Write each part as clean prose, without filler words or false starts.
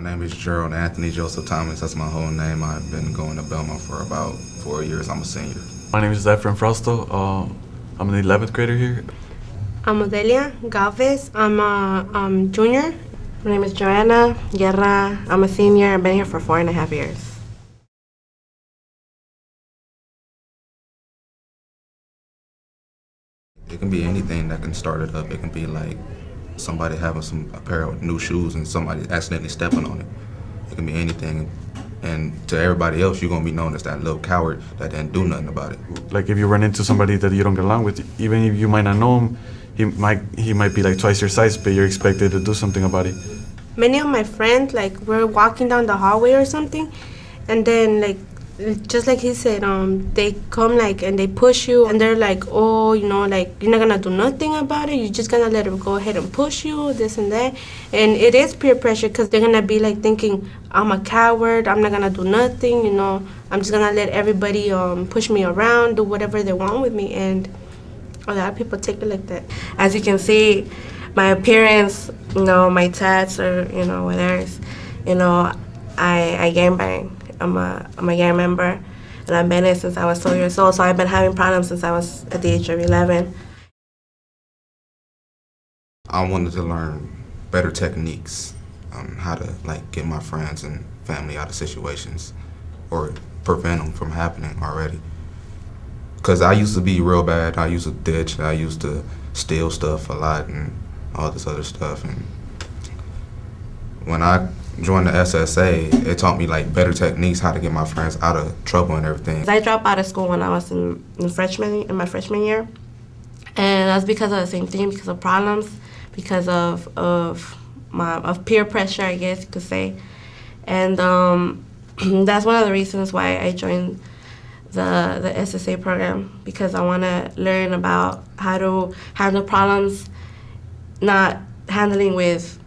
name is Gerald Anthony Joseph Thomas. That's my whole name. I've been going to Belmont for about 4 years. I'm a senior. My name is Efren Frausto. I'm an 11th grader here. I'm Odelia Galvez. I'm a junior. My name is Joanna Guerra. I'm a senior. I've been here for 4.5 years. It can be anything that can start it up. It can be like somebody having a pair of new shoes and somebody accidentally stepping on it. It can be anything. And to everybody else, you're going to be known as that little coward that didn't do nothing about it. Like if you run into somebody that you don't get along with, even if you might not know him, he might be like twice your size, but you're expected to do something about it. Many of my friends, like, we're walking down the hallway or something, and then, like, just like he said, they come, like, and they push you, and they're like, oh, you know, like, you're not gonna do nothing about it, you're just gonna let them go ahead and push you, this and that. And it is peer pressure, because they're gonna be, like, thinking, I'm a coward, I'm not gonna do nothing, you know, I'm just gonna let everybody push me around, do whatever they want with me, and a lot of people take it like that. As you can see, my appearance, you know, my tats or, you know, whatever, you know, I gangbang. I'm a gang member, and I've been it since I was 12 years old, so I've been having problems since I was at the age of 11. I wanted to learn better techniques on how to, like, get my friends and family out of situations or prevent them from happening already. Because I used to be real bad. I used to ditch. I used to steal stuff a lot and all this other stuff. And when I joined the SSA, it taught me, like, better techniques, how to get my friends out of trouble and everything. I dropped out of school when I was in my freshman year, and that's because of the same thing, because of problems, because of peer pressure, I guess you could say. And that's one of the reasons why I joined the SSA program, because I want to learn about how to handle problems, not handling with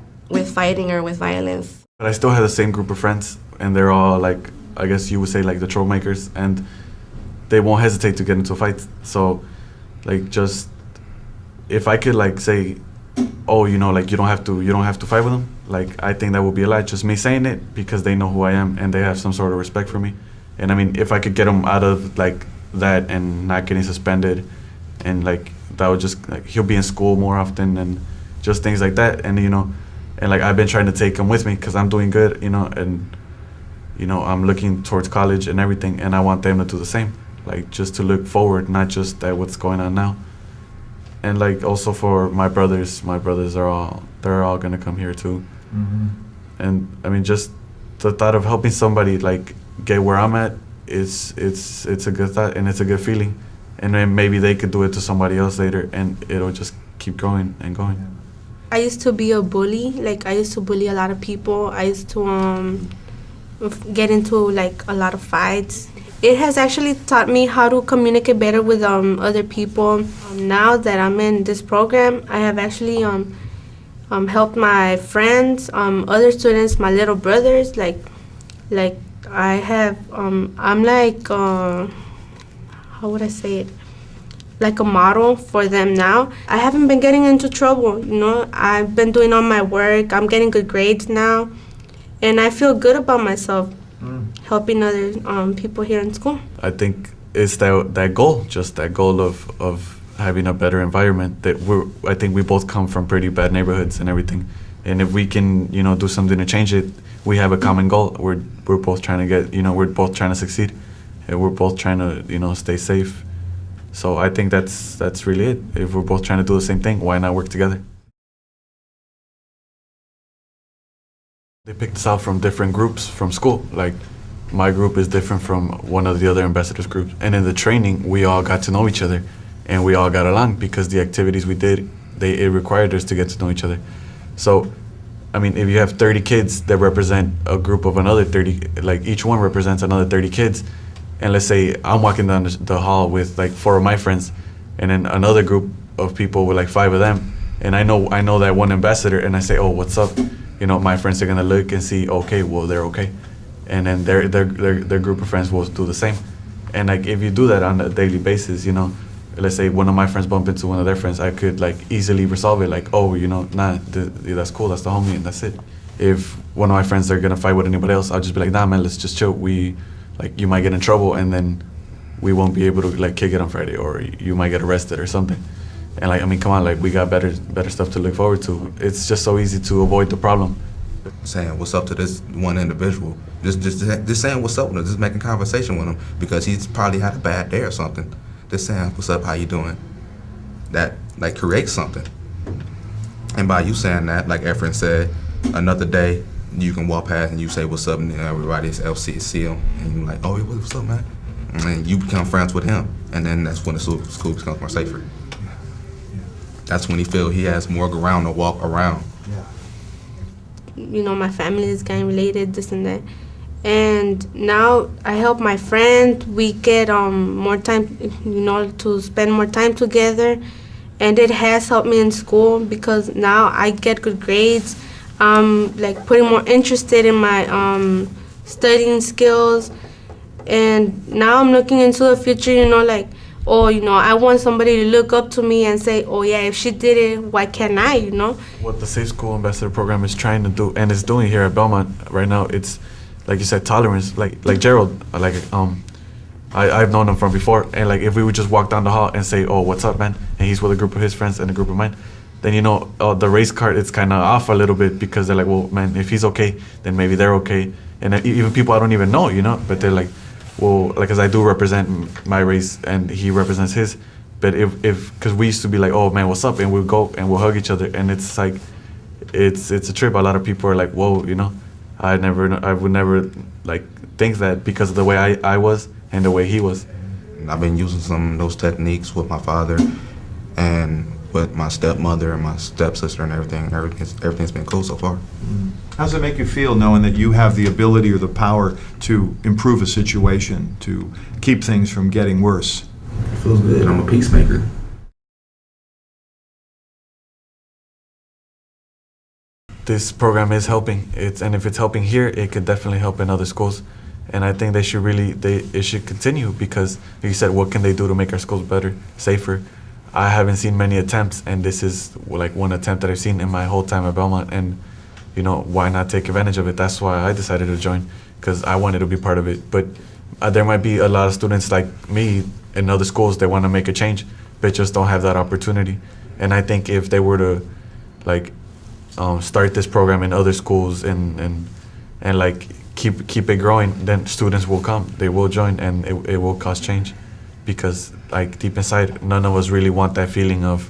fighting or with violence. But I still have the same group of friends, and they're all, like, I guess you would say, like, the troublemakers, and they won't hesitate to get into a fight. So, like, just if I could, like, say, oh, you know, like, you don't have to fight with them, like, I think that would be a lot. Just me saying it, because they know who I am and they have some sort of respect for me. And I mean, if I could get him out of, like, that and not getting suspended, and, like, that would just, like, he'll be in school more often and just things like that. And, you know, and, like, I've been trying to take him with me because I'm doing good, you know, and, you know, I'm looking towards college and everything, and I want them to do the same, like, just to look forward, not just at what's going on now. And, like, also for my brothers they're all gonna come here too. Mm-hmm. And I mean, just the thought of helping somebody, like, get where I'm at, it's a good thought, and it's a good feeling. And then maybe they could do it to somebody else later, and it'll just keep going and going. I used to be a bully. Like, I used to bully a lot of people. I used to get into, like, a lot of fights. It has actually taught me how to communicate better with other people. Now that I'm in this program, I have actually helped my friends, other students, my little brothers. Like I have, I'm like, how would I say it? Like a model for them now. I haven't been getting into trouble, you know. I've been doing all my work. I'm getting good grades now, and I feel good about myself, helping other people here in school. I think it's that goal, just that goal of having a better environment. I think we both come from pretty bad neighborhoods and everything, and if we can, you know, do something to change it, we have a common goal. We're both trying to get, you know, we're both trying to succeed, and we're both trying to, you know, stay safe. So I think that's really it. If we're both trying to do the same thing, why not work together? They picked us out from different groups from school. Like, my group is different from one of the other ambassadors' groups. And in the training, we all got to know each other, and we all got along because the activities we did, it required us to get to know each other. So, I mean, if you have 30 kids that represent a group of another 30, like, each one represents another 30 kids, and let's say I'm walking down the hall with, like, 4 of my friends, and then another group of people with, like, 5 of them, and I know that one ambassador, and I say, oh, what's up? You know, my friends are gonna look and see, okay, well, they're okay, and then their group of friends will do the same. And, like, if you do that on a daily basis, you know, let's say one of my friends bump into one of their friends, I could, like, easily resolve it, like, oh, you know, nah, that's cool, that's the homie, and that's it. if one of my friends are gonna fight with anybody else, I'll just be like, nah, man, let's just chill. Like, you might get in trouble, and then we won't be able to like kick it on Friday, or you might get arrested or something. And like, I mean, come on, like, we got better stuff to look forward to. It's just so easy to avoid the problem. Saying what's up to this one individual, just saying what's up with him, just making conversation with him because he's probably had a bad day or something. Just saying what's up, how you doing? That like creates something. And by you saying that, like Efren said, another day you can walk past and you say what's up, and everybody's LC see him, and you're like, oh, what's up, man? And then you become friends with him, and then that's when the school becomes more safer. That's when he feels he has more ground to walk around. You know, my family is gang related, this and that. And now I help my friend. We get more time, you know, to spend more time together. And it has helped me in school because now I get good grades. Like putting more interested in my studying skills. And now I'm looking into the future, you know, like, oh, you know, I want somebody to look up to me and say, oh, yeah, if she did it, why can't I, you know? What the Safe School Ambassador Program is trying to do, and is doing here at Belmont right now, it's, like you said, tolerance. Like Gerald, I've known him from before, and like if we would just walk down the hall and say, oh, what's up, man? And he's with a group of his friends and a group of mine, then, you know, the race card, it's kind of off a little bit because they're like, well, man, if he's okay, then maybe they're okay. And even people I don't even know, you know, but they're like, well, like, cause I do represent my race and he represents his, but cause we used to be like, oh man, what's up? And we'll go and we'll hug each other, and it's like, it's a trip. A lot of people are like, whoa, you know, I would never like think that because of the way I was and the way he was. I've been using some of those techniques with my father and with my stepmother and my stepsister and everything. Everything's been cool so far. How does it make you feel knowing that you have the ability or the power to improve a situation, to keep things from getting worse? It feels good. I'm a peacemaker. This program is helping. And if it's helping here, it could definitely help in other schools. And I think it should continue because, like you said, what can they do to make our schools better, safer? I haven't seen many attempts, and this is like one attempt that I've seen in my whole time at Belmont. And you know, why not take advantage of it? That's why I decided to join, because I wanted to be part of it. But there might be a lot of students like me in other schools that want to make a change, but just don't have that opportunity. And I think if they were to like start this program in other schools and like keep it growing, then students will come, they will join, and it will cause change. Because like deep inside, none of us really want that feeling of,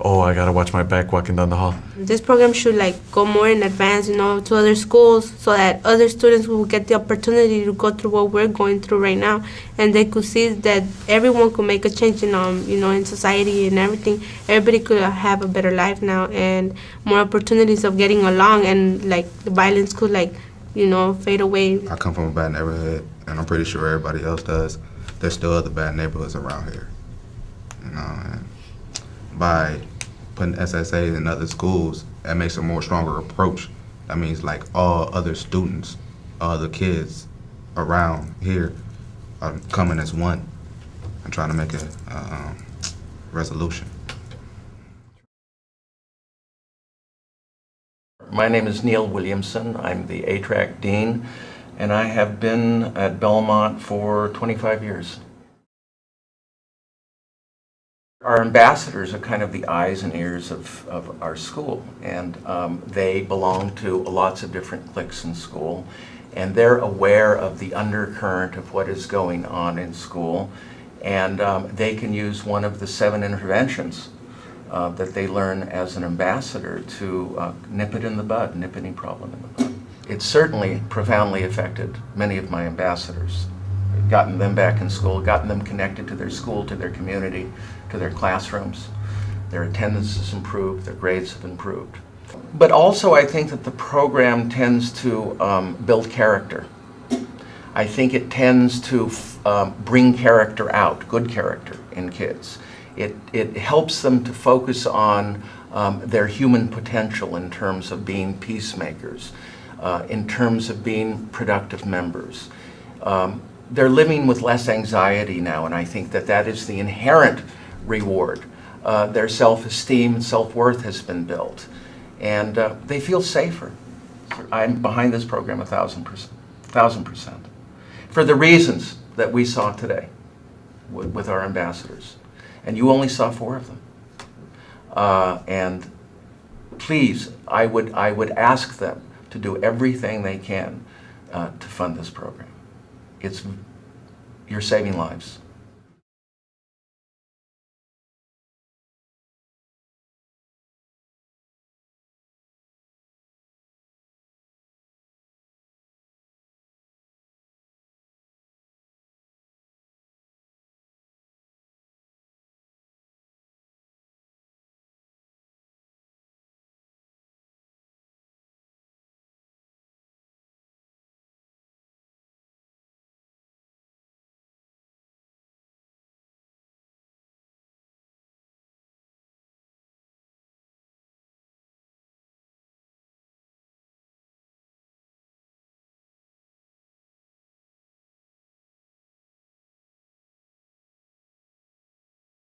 oh, I gotta watch my back walking down the hall. This program should like go more in advance, you know, to other schools so that other students will get the opportunity to go through what we're going through right now, and they could see that everyone could make a change in you know, in society and everything. Everybody could have a better life now and more opportunities of getting along, and like the violence could like, you know, fade away. I come from a bad neighborhood, and I'm pretty sure everybody else does. There's still other bad neighborhoods around here, you know, and by putting SSAs in other schools, that makes a more stronger approach. That means like all other students, all the kids around here are coming as one and trying to make a resolution. My name is Neil Williamson. I'm the A-Track Dean, and I have been at Belmont for 25 years. Our ambassadors are kind of the eyes and ears of our school, and they belong to lots of different cliques in school, and they're aware of the undercurrent of what is going on in school, and they can use one of the 7 interventions that they learn as an ambassador to nip it in the bud, nip any problem in the bud. It's certainly profoundly affected many of my ambassadors, gotten them back in school, gotten them connected to their school, to their community, to their classrooms. Their attendance has improved, their grades have improved. But also I think that the program tends to build character. I think it tends to bring character out, good character in kids. It helps them to focus on their human potential in terms of being peacemakers, in terms of being productive members. They're living with less anxiety now, and I think that that is the inherent reward. Their self-esteem and self-worth has been built, and they feel safer. I'm behind this program 1,000%. For the reasons that we saw today with our ambassadors. And you only saw 4 of them. And please, I would ask them to do everything they can to fund this program. You're saving lives.